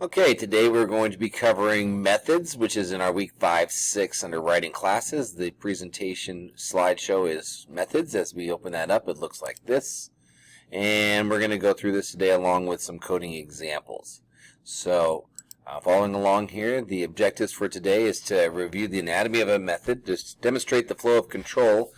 Okay, today we're going to be covering methods, which is in our week 5, 6 under writing classes. The presentation slideshow is methods. As we open that up, it looks like this. And we're going to go through this today along with some coding examples. So, following along here, the objectives for today is to review the anatomy of a method, just demonstrate the flow of control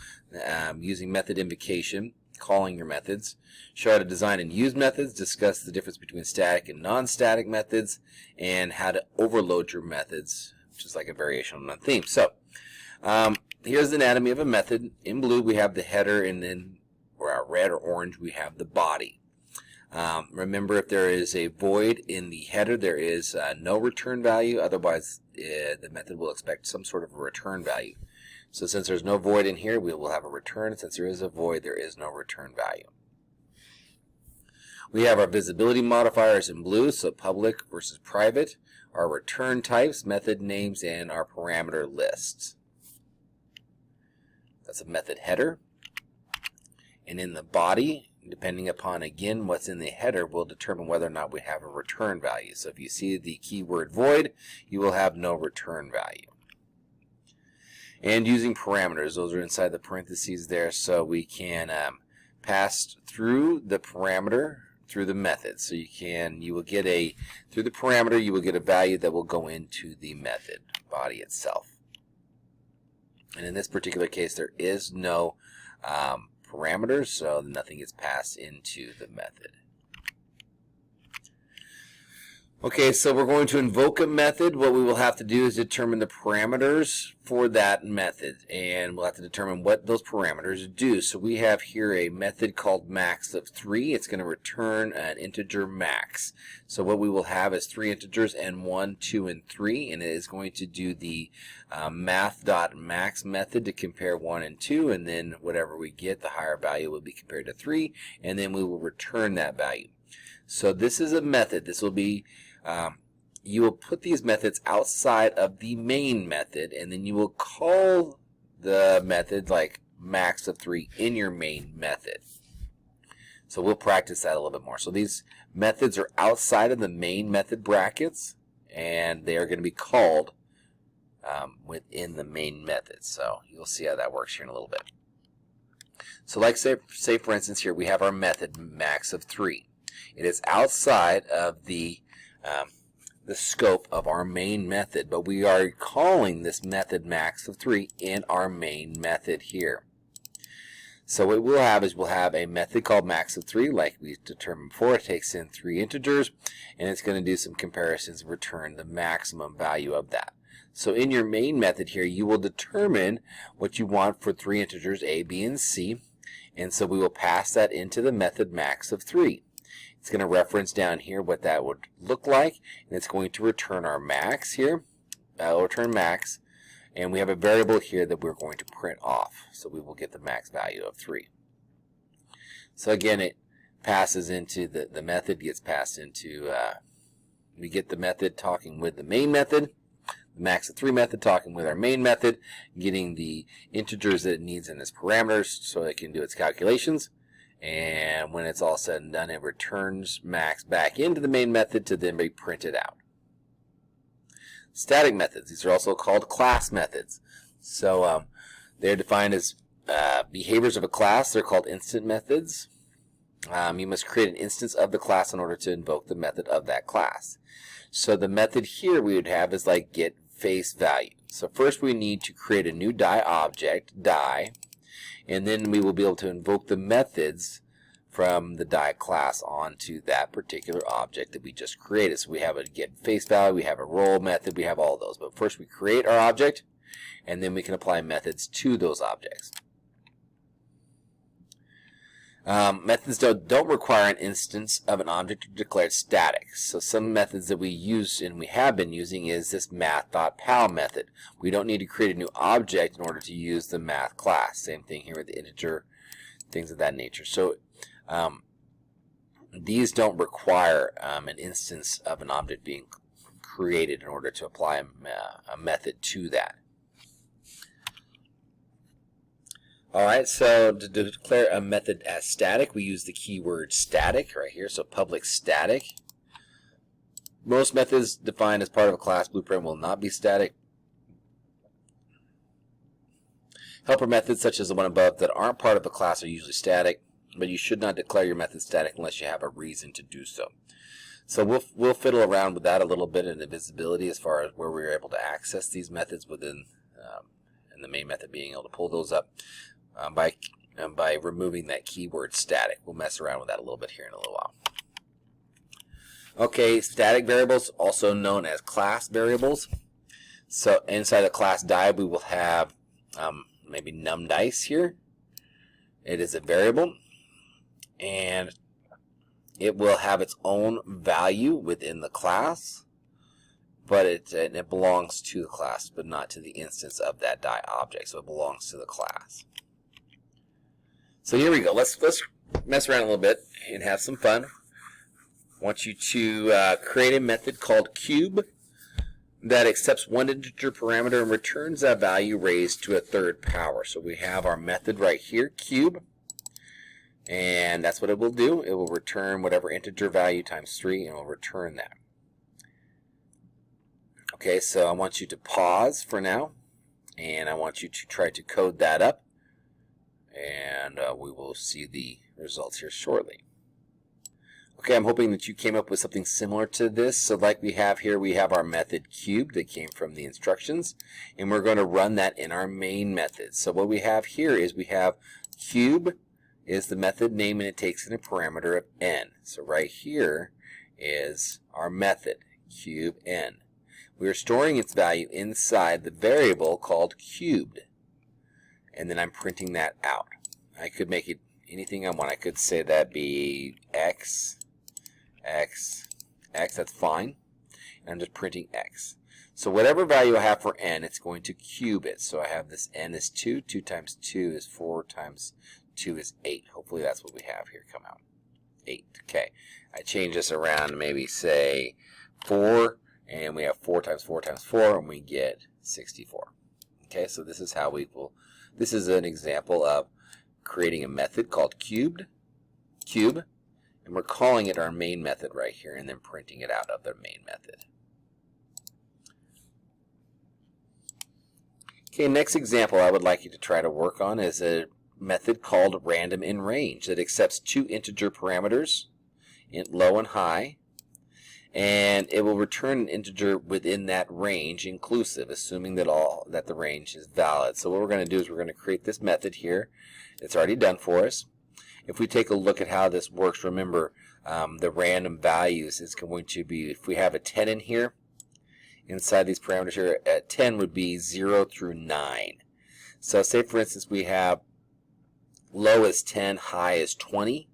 using method invocation, calling your methods, show how to design and use methods, discuss the difference between static and non-static methods, and how to overload your methods, which is like a variation on one theme. So here's the anatomy of a method. In blue we have the header, and then red or orange we have the body. Remember, if there is a void in the header, there is no return value. Otherwise the method will expect some sort of a return value. So since there's no void in here, we will have a return. Since there is a void, there is no return value. We have our visibility modifiers in blue, so public versus private, our return types, method names, and our parameter lists. That's a method header. And in the body, depending upon, again, what's in the header, will determine whether or not we have a return value. So if you see the keyword void, you will have no return value. And using parameters, those are inside the parentheses there, so we can pass through the parameter through the method. So you will get through the parameter, you will get a value that will go into the method body itself. And in this particular case, there is no parameters, so nothing is passed into the method. Okay, so we're going to invoke a method. What we will have to do is determine the parameters for that method, and we'll have to determine what those parameters do. So we have here a method called max of 3. It's going to return an integer max. So what we will have is 3 integers, n1, 2, and 3, and it is going to do the math.max method to compare 1 and 2, and then whatever we get, the higher value will be compared to 3, and then we will return that value. So this is a method. This will be you will put these methods outside of the main method, and then you will call the method like max of 3 in your main method. So we'll practice that a little bit more. So these methods are outside of the main method brackets, and they are going to be called within the main method. So you'll see how that works here in a little bit. So like say for instance here we have our method max of 3. It is outside of the scope of our main method, but we are calling this method max of 3 in our main method here. So what we'll have is we'll have a method called max of 3, like we determined before. It takes in 3 integers, and it's going to do some comparisons and return the maximum value of that. So in your main method here, you will determine what you want for 3 integers, a, b, and c, and so we will pass that into the method max of 3. It's going to reference down here what that would look like, and it's going to return our max here. It'll return max, and we have a variable here that we're going to print off. So we will get the max value of 3. So again, it passes into the method gets passed into, we get the method talking with the main method, the max of 3 method talking with our main method, getting the integers that it needs in its parameters so it can do its calculations. And when it's all said and done, it returns max back into the main method to then be printed out. Static methods. These are also called class methods. So they're defined as behaviors of a class. They're called instant methods. You must create an instance of the class in order to invoke the method of that class. So the method here we would have is like get face value. So first we need to create a new die object, die, and then we will be able to invoke the methods from the die class onto that particular object that we just created. So we have a get face value, we have a roll method, we have all those. But first we create our object, and then we can apply methods to those objects. Methods don't require an instance of an object declared static. So some methods that we use and we have been using is this math.pal method. We don't need to create a new object in order to use the math class. Same thing here with the integer, things of that nature. So these don't require an instance of an object being created in order to apply a method to that. Alright, so to declare a method as static, we use the keyword static right here. So public static Most methods defined as part of a class blueprint will not be static. Helper methods such as the one above that aren't part of a class are usually static, but you should not declare your method static unless you have a reason to do so. So we'll fiddle around with that a little bit in the visibility as far as where we're able to access these methods within, and the main method being able to pull those up by removing that keyword static. We'll mess around with that a little bit here in a little while. Okay, static variables, also known as class variables. So inside the class div, we will have maybe numDice here. It is a variable, and it will have its own value within the class, but it belongs to the class, but not to the instance of that die object. So it belongs to the class. So here we go. Let's mess around a little bit and have some fun. I want you to create a method called cube that accepts one integer parameter and returns that value raised to a third power. So we have our method right here, cube, and that's what it will do. It will return whatever integer value times 3, and it will return that. Okay, so I want you to pause for now, and I want you to try to code that up, and we will see the results here shortly. Okay, I'm hoping that you came up with something similar to this. So like we have here, we have our method cube that came from the instructions, and we're going to run that in our main method. So what we have here is we have cube is the method name, and it takes in a parameter of n. So right here is our method, cube n. We are storing its value inside the variable called cubed, and then I'm printing that out. I could make it anything I want. I could say that be x, that's fine. And I'm just printing x. So whatever value I have for n, it's going to cube it. So I have this n is 2, 2 times 2 is 4 times 2 is 8. Hopefully that's what we have here come out. 8. Okay. I change this around to maybe say 4, and we have 4 times 4 times 4, and we get 64. Okay, so this is how we will, this is an example of creating a method called cube, and we're calling it our main method right here, and then printing it out of the main method. Okay, next example I would like you to try to work on is a method called random in range that accepts 2 integer parameters, int low and high, and it will return an integer within that range inclusive, assuming that the range is valid. So what we're going to do is we're going to create this method here. It's already done for us. If we take a look at how this works, remember the random values is going to be, if we have a 10 in here, inside these parameters here, 10 would be 0 through 9. So say for instance we have low is 10, high is 20.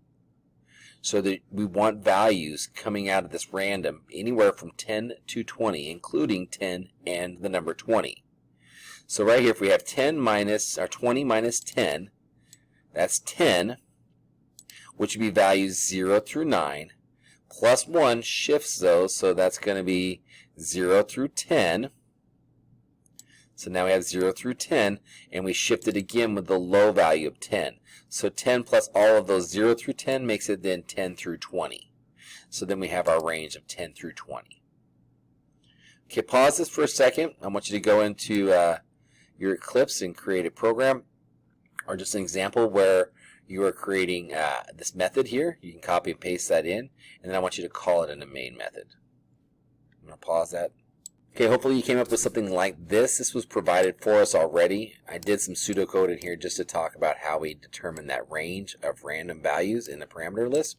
So that we want values coming out of this random anywhere from 10 to 20, including 10 and the number 20. So right here, if we have 10 minus, or 20 minus 10, that's 10, which would be values 0 through 9, plus 1 shifts those, so that's going to be 0 through 10. So now we have 0 through 10, and we shift it again with the low value of 10. So 10 plus all of those 0 through 10 makes it then 10 through 20. So then we have our range of 10 through 20. Okay, pause this for a second. I want you to go into your Eclipse and create a program, or just an example where you are creating this method here. You can copy and paste that in, and then I want you to call it in the main method. I'm going to pause that. Okay, hopefully you came up with something like this. This was provided for us already. I did some pseudocode in here just to talk about how we determine that range of random values in the parameter list.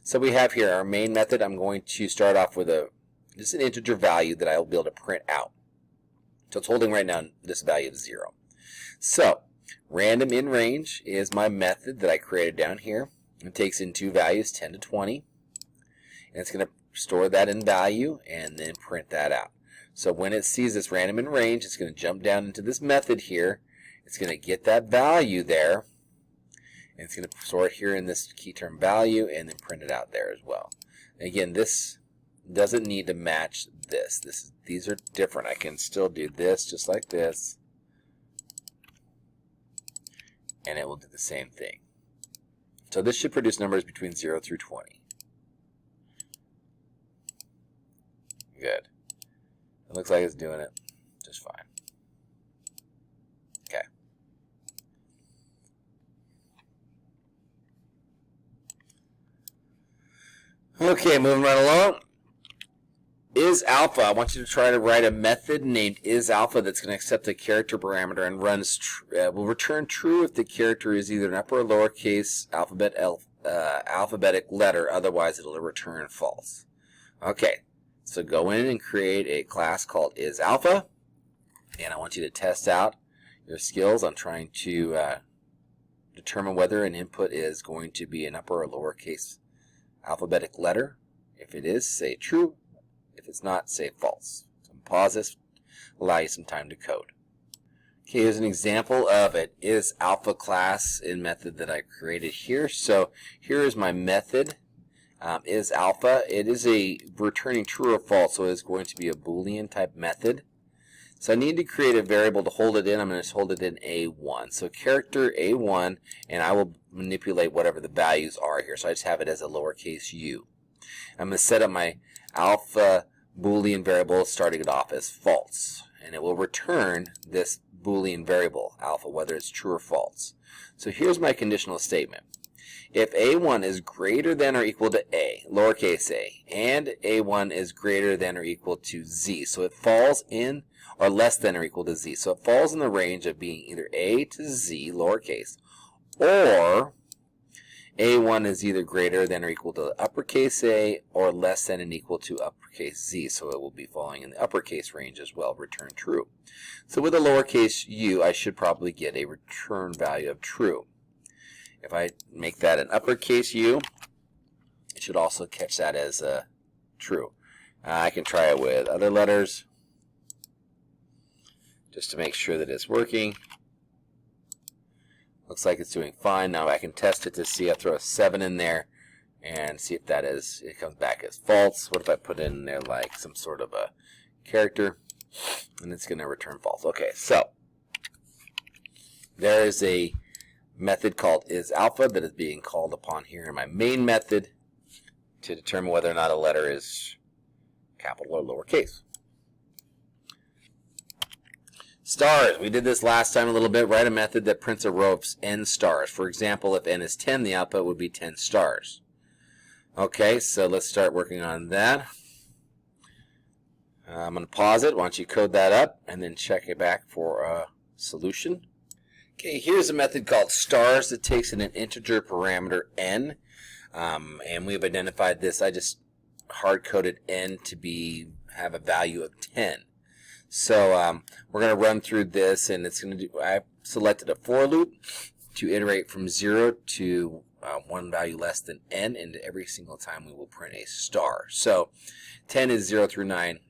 So we have here our main method. I'm going to start off with just an integer value that I will be able to print out. So it's holding right now this value of 0. So random in range is my method that I created down here. It takes in 2 values, 10 to 20, and it's going to store that in value and then print that out. So when it sees this random in range, it's going to jump down into this method here. It's going to get that value there, and it's going to store it here in this key term value and then print it out there as well. And again, this doesn't need to match this. These are different. I can still do this just like this, and it will do the same thing. So this should produce numbers between 0 through 20. good. It looks like it's doing it just fine. Okay. Okay, moving right along. Is alpha. I want you to try to write a method named is alpha that's going to accept a character parameter and will return true if the character is either an upper or lowercase alphabetic letter. Otherwise, it'll return false. Okay, so go in and create a class called is alpha, and I want you to test out your skills on trying to determine whether an input is going to be an upper or lowercase alphabetic letter. If it is, say true. If it's not, say false. So pause this, allow you some time to code. Okay, here's an example of an is alpha class in method that I created here. So here is my method, is alpha. It is a returning true or false, so it's going to be a Boolean type method. So I need to create a variable to hold it in. I'm going to hold it in A1. So character A1, and I will manipulate whatever the values are here. So I just have it as a lowercase u. I'm going to set up my alpha Boolean variable starting it off as false, and it will return this Boolean variable alpha whether it's true or false. So here's my conditional statement. If A1 is greater than or equal to A, lowercase a, and A1 is greater than or equal to Z, so it falls in, or less than or equal to Z, so it falls in the range of being either A to Z, lowercase, or A1 is either greater than or equal to uppercase A or less than and equal to uppercase Z, so it will be falling in the uppercase range as well, return true. So with a lowercase u, I should probably get a return value of true. If I make that an uppercase u, it should also catch that as true. I can try it with other letters just to make sure that it's working. Looks like it's doing fine. Now I can test it to see. I throw a 7 in there and see if that is, it comes back as false. What if I put in there like some sort of a character, and it's going to return false. Okay, so there is a method called isAlpha that is being called upon here in my main method to determine whether or not a letter is capital or lowercase. Stars. We did this last time a little bit. Write a method that prints a row of n stars. For example, if n is 10, the output would be 10 stars. Okay, so let's start working on that. I'm going to pause it. Why don't you code that up and then check it back for a solution. Okay, here's a method called stars that takes in an integer parameter n. And we've identified this. I just hard-coded n to have a value of 10. So we're going to run through this, and it's going to do. I selected a for loop to iterate from 0 to one value less than n, and every single time we will print a star. So 10 is 0 through 9.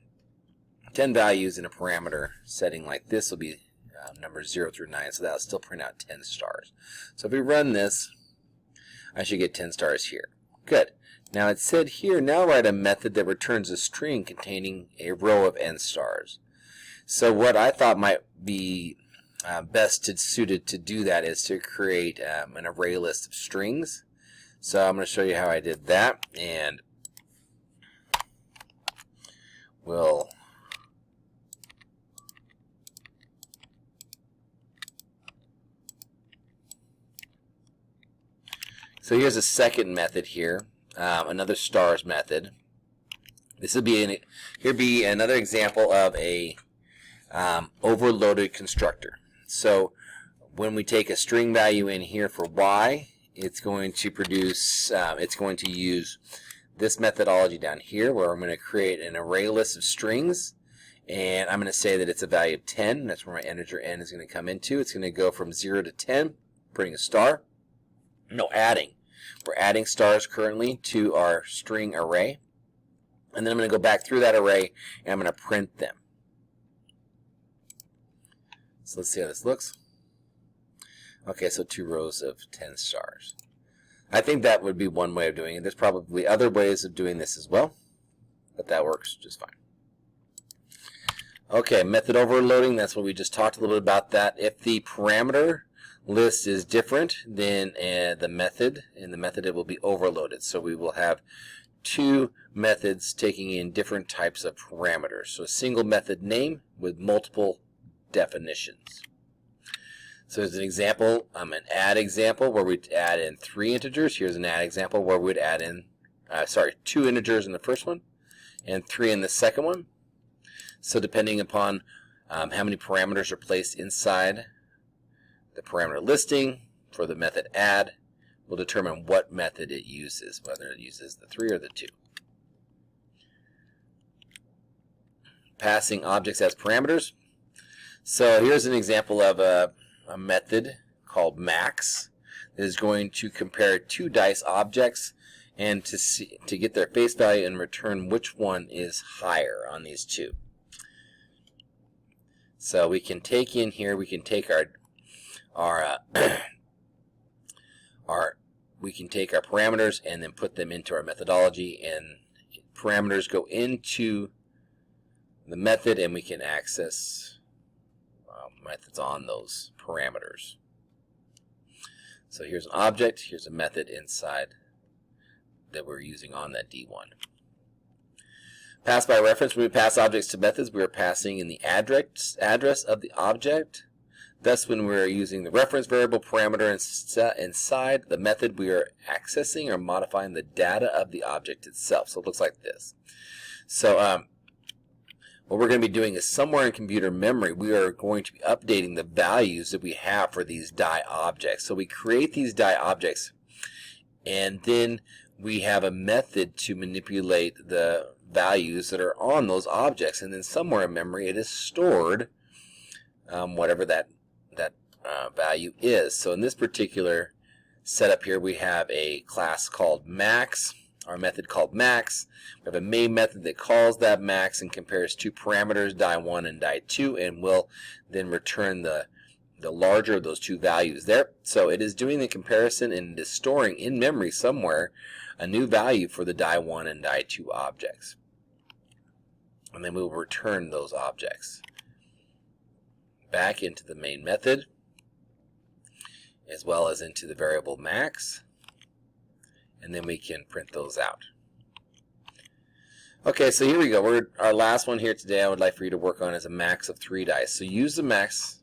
10 values in a parameter setting like this will be numbers 0 through 9, so that will still print out 10 stars. So if we run this, I should get 10 stars here. Good. Now it said here, now write a method that returns a string containing a row of n stars. So what I thought might be best suited to do that is to create an array list of strings. So I'm going to show you how I did that, and we'll so here's a second method here, another stars method. This would be another example of a overloaded constructor. So when we take a string value in here for y, it's going to produce, it's going to use this methodology down here where I'm going to create an array list of strings, and I'm going to say that it's a value of 10. That's where my integer n is going to come into. It's going to go from 0 to 10, putting a star. No, adding. We're adding stars currently to our string array, and then I'm going to go back through that array and I'm going to print them. So let's see how this looks. Okay, so 2 rows of 10 stars. I think that would be one way of doing it. There's probably other ways of doing this as well, but that works just fine. Okay, method overloading, that's what we just talked a little bit about that. If the parameter list is different than the method, in the method it will be overloaded. So we will have two methods taking in different types of parameters. So a single method name with multiple definitions. So here's an example, an add example where we'd add in 3 integers. Here's an add example where we'd add in, 2 integers in the first one and 3 in the second one. So depending upon how many parameters are placed inside the parameter listing for the method add, will determine what method it uses, whether it uses the 3 or the 2. Passing objects as parameters. So here's an example of a method called max that is going to compare 2 dice objects and to get their face value and return which one is higher on these 2. So we can take in here, we can take our we can take our parameters and then put them into our methodology, and parameters go into the method and we can access methods on those parameters. So here's an object, here's a method inside that we're using on that D1. Pass by reference. When we pass objects to methods, we are passing in the address of the object. Thus, when we're using the reference variable parameter inside the method, we are accessing or modifying the data of the object itself. So it looks like this. So what we're going to be doing is somewhere in computer memory, we are going to be updating the values that we have for these die objects. So we create these die objects, and then we have a method to manipulate the values that are on those objects, and then somewhere in memory it is stored whatever that value is. So in this particular setup here, we have a class called max, our method called max. We have a main method that calls that max and compares 2 parameters, die1 and die2, and will then return the larger of those 2 values there. So it is doing the comparison and it is storing in memory somewhere a new value for the die1 and die2 objects. And then we will return those objects back into the main method, as well as into the variable max, and then we can print those out. Okay, so here we go. Our last one here today I would like for you to work on is a max of 3 dice. So use the max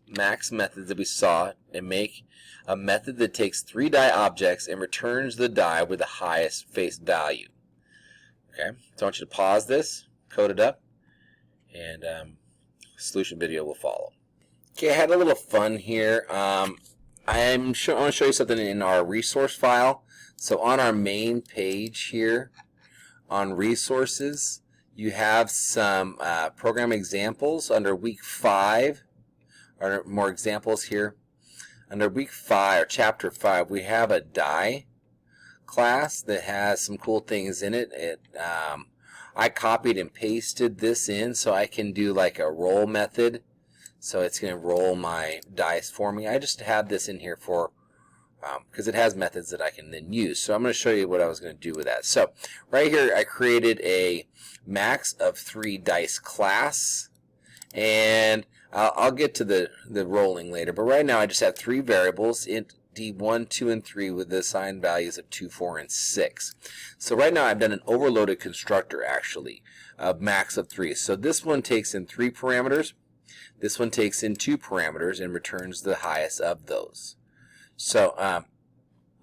method that we saw and make a method that takes 3 die objects and returns the die with the highest face value. Okay, so I want you to pause this, code it up, and solution video will follow. Okay, I had a little fun here. I want to show you something in our resource file. So on our main page here, on resources, you have some program examples under week 5, or more examples here. Under week 5 or chapter 5, we have a die class that has some cool things in it. I copied and pasted this in so I can do like a roll method. So it's going to roll my dice for me. I just have this in here for because it has methods that I can then use. So I'm going to show you what I was going to do with that. So right here I created a max of 3 dice class, and I'll get to the rolling later. But right now I just have 3 variables, int D1, 2, and 3 with the assigned values of 2, 4, and 6. So right now I've done an overloaded constructor actually of max of 3. So this one takes in 3 parameters. This one takes in 2 parameters and returns the highest of those. So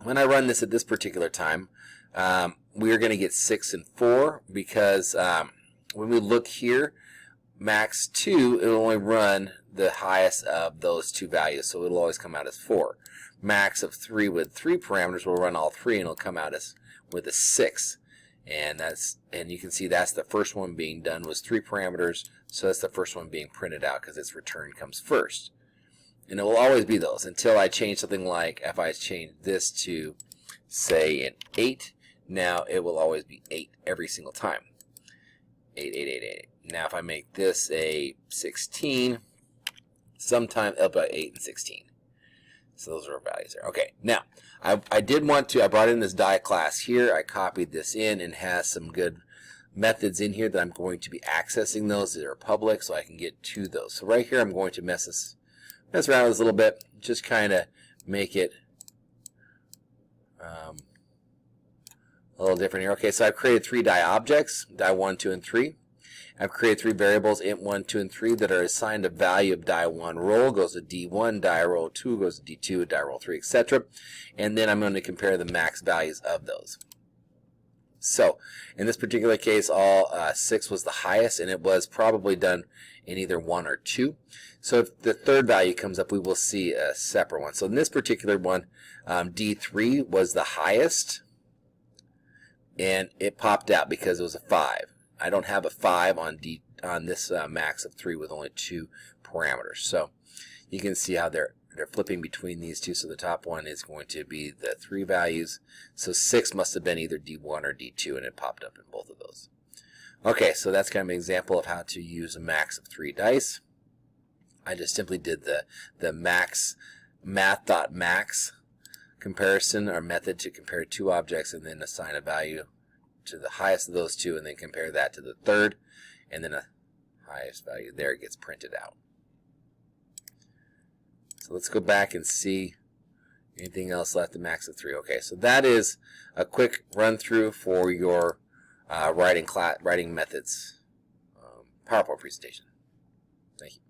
when I run this at this particular time, we're going to get 6 and 4 because when we look here, max 2, it will only run the highest of those 2 values, so it will always come out as 4. Max of 3 with 3 parameters will run all 3 and it'll come out as with a 6. And you can see that's the first one being done was 3 parameters, so that's the first one being printed out because its return comes first. And it will always be those until I change something like, if I change this to, say, an 8, now it will always be 8 every single time. 8, 8, 8, 8. Now if I make this a 16, sometime it'll be 8 and 16. So those are our values there. Okay, now I brought in this die class here. I copied this in and has some good methods in here that I'm going to be accessing those that are public so I can get to those. So right here I'm going to mess around with this a little bit, just kind of make it a a little different here. Okay, so I've created 3 die objects, die 1, 2, and 3. I've created 3 variables, int 1, 2, and 3, that are assigned a value of die 1 roll, goes to D1, die roll 2 goes to D2, die roll 3, etc. And then I'm going to compare the max values of those. So, in this particular case, all 6 was the highest, and it was probably done in either 1 or 2. So if the third value comes up, we will see a separate one. So in this particular one, D3 was the highest, and it popped out because it was a 5. I don't have a 5 on this max of 3 with only 2 parameters. So you can see how they're flipping between these two. So the top one is going to be the 3 values. So 6 must have been either D1 or D2, and it popped up in both of those. Okay, so that's kind of an example of how to use a max of 3 dice. I just simply did the math.max comparison, or method to compare 2 objects and then assign a value to the highest of those 2, and then compare that to the third, and then a highest value there gets printed out. So let's go back and see anything else left, the max of 3. Okay, so that is a quick run through for your writing methods PowerPoint presentation. Thank you.